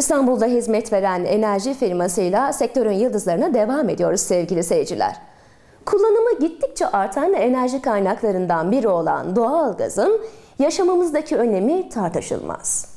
İstanbul'da hizmet veren enerji firmasıyla sektörün yıldızlarına devam ediyoruz sevgili seyirciler. Kullanımı gittikçe artan enerji kaynaklarından biri olan doğalgazın yaşamımızdaki önemi tartışılmaz.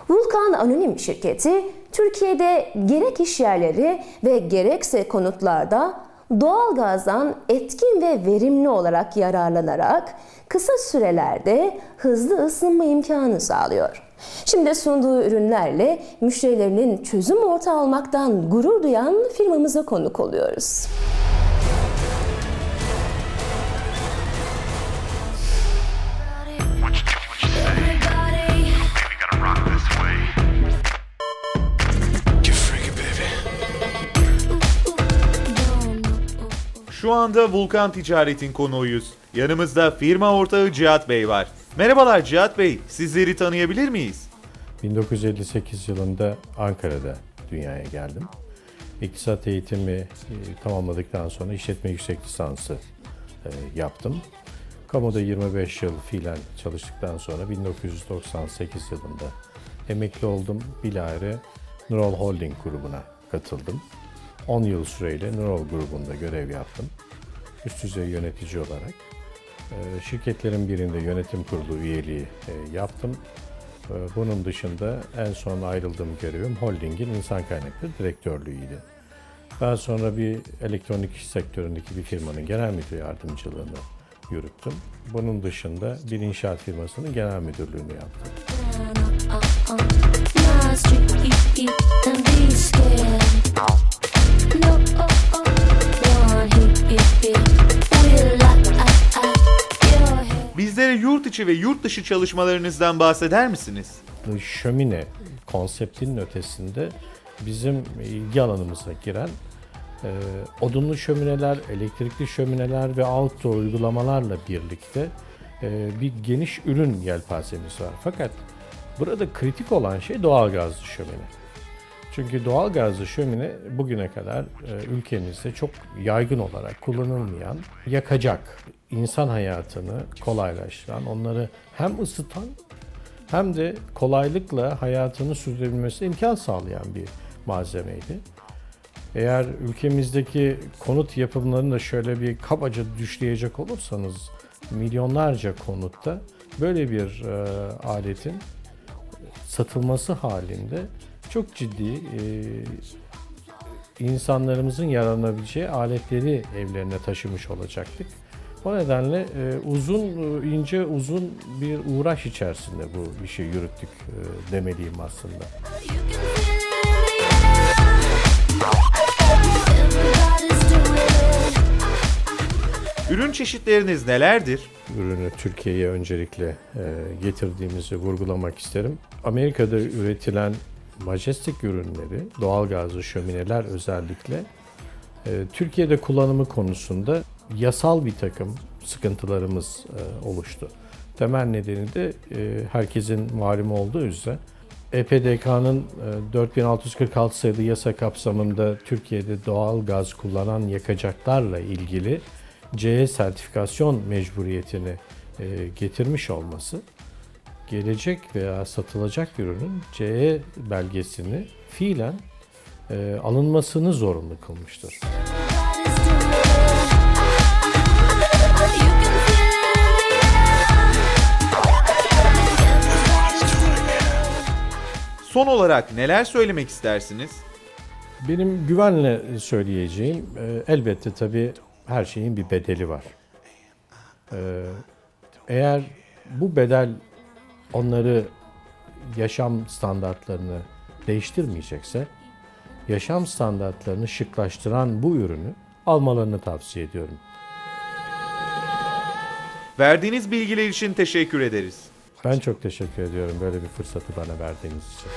Vulkan Anonim şirketi, Türkiye'de gerek işyerleri ve gerekse konutlarda doğalgazdan etkin ve verimli olarak yararlanarak kısa sürelerde hızlı ısınma imkanı sağlıyor. Şimdi sunduğu ürünlerle müşterilerinin çözüm ortağı olmaktan gurur duyan firmamıza konuk oluyoruz. Şu anda Vulkan Ticaret'in konuğuyuz. Yanımızda firma ortağı Cihat Bey var. Merhabalar Cihat Bey, sizleri tanıyabilir miyiz? 1958 yılında Ankara'da dünyaya geldim. İktisat eğitimi tamamladıktan sonra işletme yüksek lisansı yaptım. Kamuda 25 yıl fiilen çalıştıktan sonra 1998 yılında emekli oldum. Bilahare Nurol Holding grubuna katıldım. 10 yıl süreyle Nurol grubunda görev yaptım. Üst düzey yönetici olarak. Şirketlerin birinde yönetim kurulu üyeliği yaptım. Bunun dışında en son ayrıldığım görevim holdingin insan kaynakları direktörlüğüydü. Daha sonra bir elektronik sektöründeki bir firmanın genel müdür yardımcılığını yürüttüm. Bunun dışında bir inşaat firmasının genel müdürlüğünü yaptım. Bizlere yurt içi ve yurt dışı çalışmalarınızdan bahseder misiniz? Şömine konseptinin ötesinde bizim ilgi alanımıza giren odunlu şömineler, elektrikli şömineler ve outdoor uygulamalarla birlikte bir geniş ürün yelpazemiz var. Fakat burada kritik olan şey doğalgazlı şömine. Çünkü doğalgazlı şömine bugüne kadar ülkemizde çok yaygın olarak kullanılmayan, yakacak, insan hayatını kolaylaştıran, onları hem ısıtan hem de kolaylıkla hayatını sürdürebilmesine imkan sağlayan bir malzemeydi. Eğer ülkemizdeki konut yapımlarını da şöyle bir kabaca düşleyecek olursanız, milyonlarca konutta böyle bir aletin satılması halinde çok ciddi insanlarımızın yararlanabileceği aletleri evlerine taşımış olacaktık. O nedenle uzun bir uğraş içerisinde bu işi yürüttük demeliyim aslında. Ürün çeşitleriniz nelerdir? Ürünü Türkiye'ye öncelikle getirdiğimizi vurgulamak isterim. Amerika'da üretilen Majestic ürünleri, doğalgazlı şömineler özellikle Türkiye'de kullanımı konusunda yasal bir takım sıkıntılarımız oluştu. Temel nedeni de herkesin malumu olduğu üzere EPDK'nın 4646 sayılı yasa kapsamında Türkiye'de doğal gaz kullanan yakacaklarla ilgili CE sertifikasyon mecburiyetini getirmiş olması, gelecek veya satılacak ürünün CE belgesini fiilen alınmasını zorunlu kılmıştır. Son olarak neler söylemek istersiniz? Benim güvenle söyleyeceğim, elbette tabii her şeyin bir bedeli var. Eğer bu bedel onları yaşam standartlarını değiştirmeyecekse, yaşam standartlarını şıklaştıran bu ürünü almalarını tavsiye ediyorum. Verdiğiniz bilgiler için teşekkür ederiz. Ben çok teşekkür ediyorum böyle bir fırsatı bana verdiğiniz için.